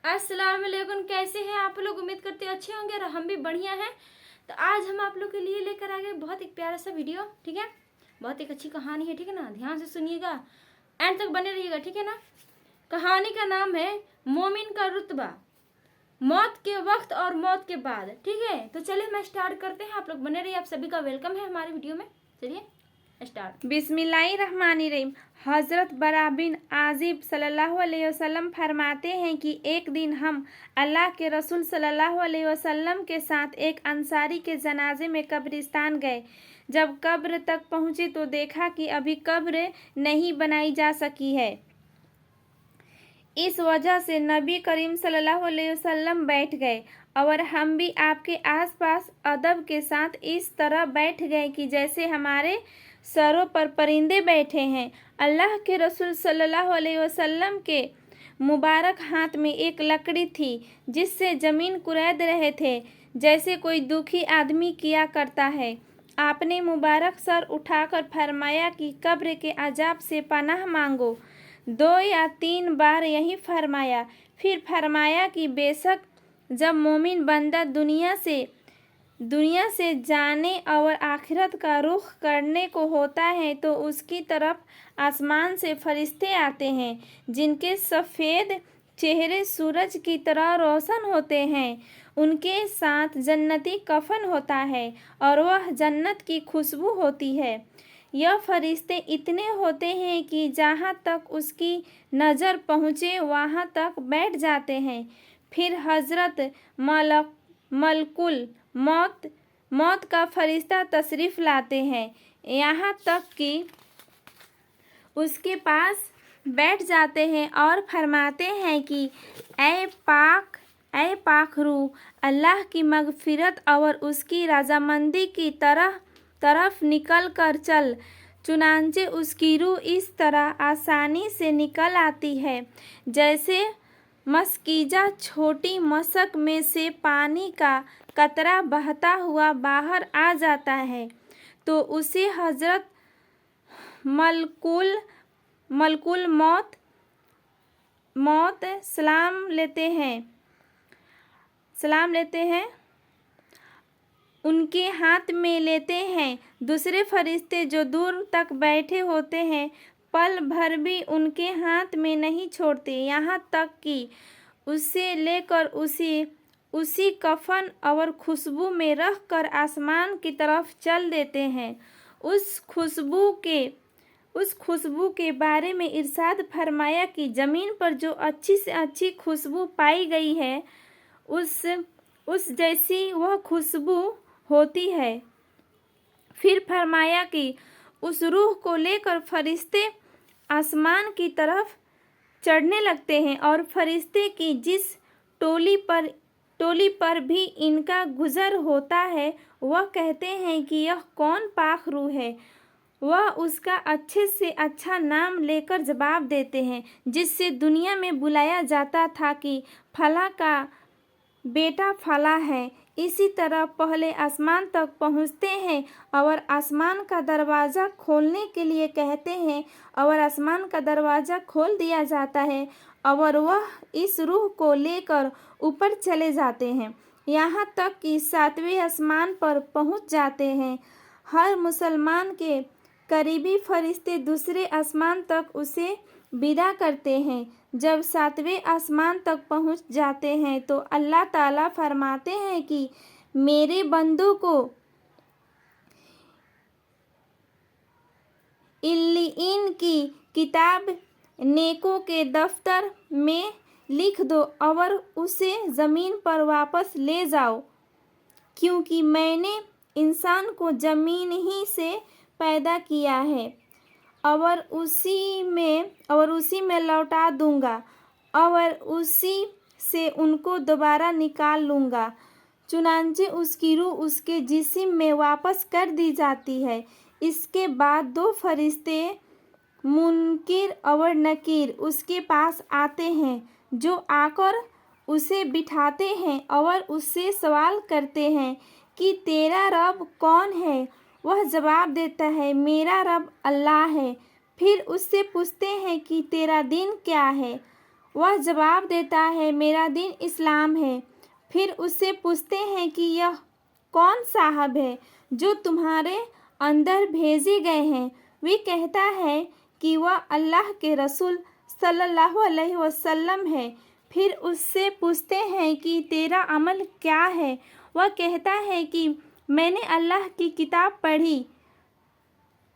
अस्सलाम वालेकुम। कैसे हैं आप लोग? उम्मीद करते अच्छे होंगे और हम भी बढ़िया हैं। तो आज हम आप लोग के लिए लेकर आ गए बहुत एक प्यारा सा वीडियो। ठीक है, बहुत एक अच्छी कहानी है। ठीक है ना, ध्यान से सुनिएगा, एंड तक बने रहिएगा। ठीक है ना। कहानी का नाम है मोमिन का रुतबा, मौत के वक्त और मौत के बाद। ठीक है, तो चलिए मैं स्टार्ट करते हैं। आप लोग बने रहिए। आप सभी का वेलकम है हमारे वीडियो में। चलिए स्टार्ट। बिस्मिल्लाहिर्रहमानिर्रहीम। हज़रत बरा बिन आजिब सल्लल्लाहु अलैहि वसल्लम फरमाते हैं कि एक दिन हम अल्लाह के रसूल सल्लल्लाहु अलैहि वसल्लम के साथ एक अंसारी के जनाजे में कब्रिस्तान गए। जब कब्र तक पहुँचे तो देखा कि अभी कब्र नहीं बनाई जा सकी है। इस वजह से नबी करीम सल्लल्लाहु अलैहि वसल्लम बैठ गए और हम भी आपके आसपास अदब के साथ इस तरह बैठ गए कि जैसे हमारे सरों पर परिंदे बैठे हैं। अल्लाह के रसूल सल्लल्लाहु अलैहि वसल्लम के मुबारक हाथ में एक लकड़ी थी जिससे ज़मीन कुरेद रहे थे, जैसे कोई दुखी आदमी किया करता है। आपने मुबारक सर उठाकर फरमाया कि कब्र के अजाब से पनाह मांगो। 2 या 3 बार यही फरमाया। फिर फरमाया कि बेशक जब मोमिन बंदा दुनिया से जाने और आखिरत का रुख करने को होता है तो उसकी तरफ आसमान से फरिश्ते आते हैं जिनके सफ़ेद चेहरे सूरज की तरह रोशन होते हैं। उनके साथ जन्नती कफन होता है और वह जन्नत की खुशबू होती है। यह फरिश्ते इतने होते हैं कि जहाँ तक उसकी नज़र पहुँचे वहाँ तक बैठ जाते हैं। फिर हज़रत मलकुल मौत का फरिश्ता तशरीफ़ लाते हैं, यहाँ तक कि उसके पास बैठ जाते हैं और फरमाते हैं कि ऐ पाक रूह, अल्लाह की मगफिरत और उसकी रज़ामंदी की तरफ निकल कर चल। चुनांचे उसकी रूह इस तरह आसानी से निकल आती है जैसे मस्कीजा छोटी मशक में से पानी का कतरा बहता हुआ बाहर आ जाता है तो उसे हज़रत मलकुल मौत सलाम लेते हैं, उनके हाथ में लेते हैं। दूसरे फरिश्ते जो दूर तक बैठे होते हैं पल भर भी उनके हाथ में नहीं छोड़ते, यहाँ तक कि उसे लेकर उसी कफन और खुशबू में रख कर आसमान की तरफ चल देते हैं। उस खुशबू के बारे में इरशाद फरमाया कि ज़मीन पर जो अच्छी से अच्छी खुशबू पाई गई है उस जैसी वह खुशबू होती है। फिर फरमाया कि उस रूह को लेकर फरिश्ते आसमान की तरफ चढ़ने लगते हैं और फरिश्ते की जिस टोली पर भी इनका गुजर होता है वह कहते हैं कि यह कौन पाक रूह है। वह उसका अच्छे से अच्छा नाम लेकर जवाब देते हैं जिससे दुनिया में बुलाया जाता था कि फला का बेटा फला है। इसी तरह पहले आसमान तक पहुँचते हैं और आसमान का दरवाज़ा खोलने के लिए कहते हैं और आसमान का दरवाज़ा खोल दिया जाता है और वह इस रूह को लेकर ऊपर चले जाते हैं, यहाँ तक कि 7वें आसमान पर पहुँच जाते हैं। हर मुसलमान के करीबी फरिश्ते दूसरे आसमान तक उसे विदा करते हैं। जब 7वें आसमान तक पहुँच जाते हैं तो अल्लाह ताला फरमाते हैं कि मेरे बंदों को इल्लीन की किताब नेकों के दफ्तर में लिख दो और उसे ज़मीन पर वापस ले जाओ, क्योंकि मैंने इंसान को ज़मीन ही से पैदा किया है और उसी में लौटा दूंगा और उसी से उनको दोबारा निकाल लूँगा। चुनांचे उसकी रूह उसके जिस्म में वापस कर दी जाती है। इसके बाद 2 फरिश्ते मुनकिर और नकीर उसके पास आते हैं जो आकर उसे बिठाते हैं और उससे सवाल करते हैं कि तेरा रब कौन है। वह जवाब देता है मेरा रब अल्लाह है। फिर उससे पूछते हैं कि तेरा दीन क्या है। वह जवाब देता है, मेरा दीन इस्लाम है। फिर उससे पूछते हैं कि यह कौन साहब है जो तुम्हारे अंदर भेजे गए हैं। वे कहता है कि वह अल्लाह के रसूल सल्लल्लाहु अलैहि वसल्लम है। फिर उससे पूछते हैं कि तेरा अमल क्या है। वह कहता है कि मैंने अल्लाह की किताब पढ़ी,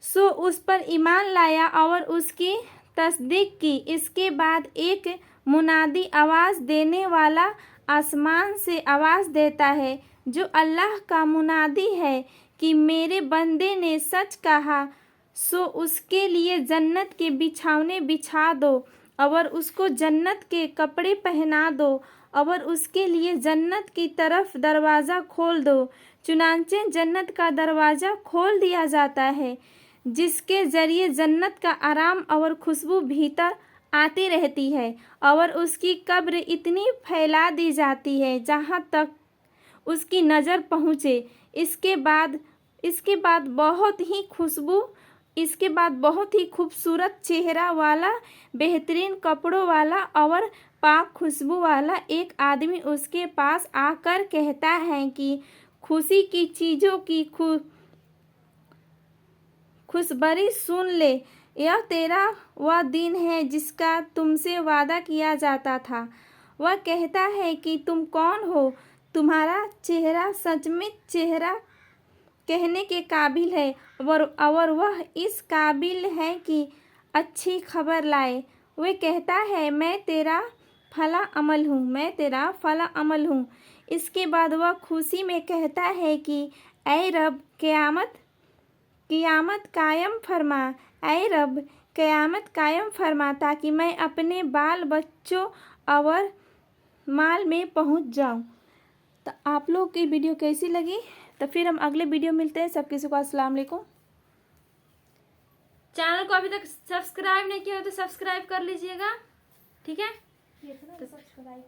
सो उस पर ईमान लाया और उसकी तस्दीक की। इसके बाद एक मुनादी आवाज़ देने वाला आसमान से आवाज़ देता है, जो अल्लाह का मुनादी है, कि मेरे बंदे ने सच कहा, सो उसके लिए जन्नत के बिछावने बिछा दो और उसको जन्नत के कपड़े पहना दो और उसके लिए जन्नत की तरफ दरवाज़ा खोल दो। चुनांचे जन्नत का दरवाज़ा खोल दिया जाता है, जिसके ज़रिए जन्नत का आराम और खुशबू भीतर आती रहती है और उसकी कब्र इतनी फैला दी जाती है जहाँ तक उसकी नज़र पहुँचे। इसके बाद बहुत ही खूबसूरत चेहरा वाला, बेहतरीन कपड़ों वाला और पाक खुशबू वाला एक आदमी उसके पास आकर कहता है कि खुशी की चीज़ों की खुशबरी सुन ले, यह तेरा वह दिन है जिसका तुमसे वादा किया जाता था। वह कहता है कि तुम कौन हो? तुम्हारा चेहरा सचमुच चेहरा कहने के काबिल है और वह इस काबिल है कि अच्छी खबर लाए। वह कहता है, मैं तेरा फला अमल हूँ। इसके बाद वह खुशी में कहता है कि ऐ रब, क़यामत कायम फरमा ताकि मैं अपने बाल बच्चों और माल में पहुंच जाऊं। तो आप लोग की वीडियो कैसी लगी? तो फिर हम अगले वीडियो मिलते हैं। सब किसी को अस्सलाम वालेकुम। चैनल को अभी तक सब्सक्राइब नहीं किया हो तो सब्सक्राइब कर लीजिएगा, ठीक है। सब्सक्राइब